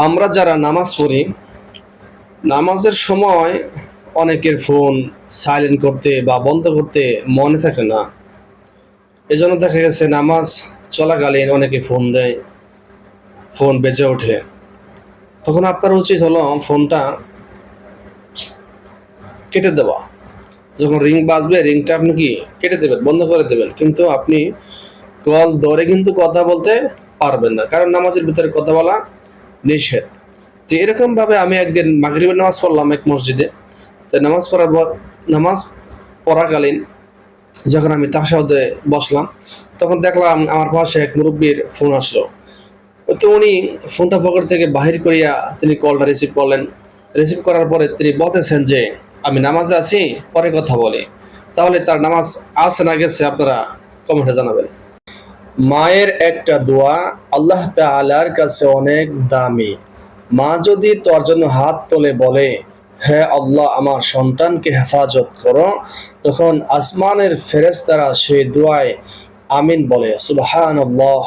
আমরা যারা নামাজ পড়ি, নামাজের সময় অনেকের ফোন সাইলেন্ট করতে বা বন্ধ করতে মনে থাকে না। এজন্য দেখা গেছে নামাজ চলাকালীন অনেকে ফোন দেয়, ফোন বেজে ওঠে। তখন আপনার উচিত হলো ফোনটা কেটে দেওয়া। যখন রিং বাজবে, রিংটা আপনি কি কেটে দেবেন, বন্ধ করে দেবেন। কিন্তু আপনি কল ধরে কিন্তু কথা বলতে পারবেন না, কারণ নামাজের ভিতরে কথা বলা নিষেধ। যে এরকম ভাবে আমি একদিন মাগরিবের নামাজ পড়লাম এক মসজিদে। তো নামাজ পড়াকালীন যখন আমি তাশাহুদে বসলাম, তখন দেখলাম আমার পাশে এক মুরব্বীর ফোন আসলো। তো উনি ফোনটা পকেট থেকে বাহির করিয়া তিনি কলটা রিসিভ করলেন। রিসিভ করার পরে তিনি বলতেছেন যে আমি নামাজে আছি, পরে কথা বলি। তাহলে তার নামাজ আছে না গেছে আপনারা কমেন্টে জানাবেন। মায়ের একটা দোয়া আল্লাহ তাআলার কাছে অনেক দামি। মা যদি তোর জন্য হাত তোলে বলে, হে আল্লাহ আমার সন্তানকে হেফাজত করো, তখন আসমানের ফেরেশতারা সেই দোয়ায় আমিন বলে। সুবহানাল্লাহ।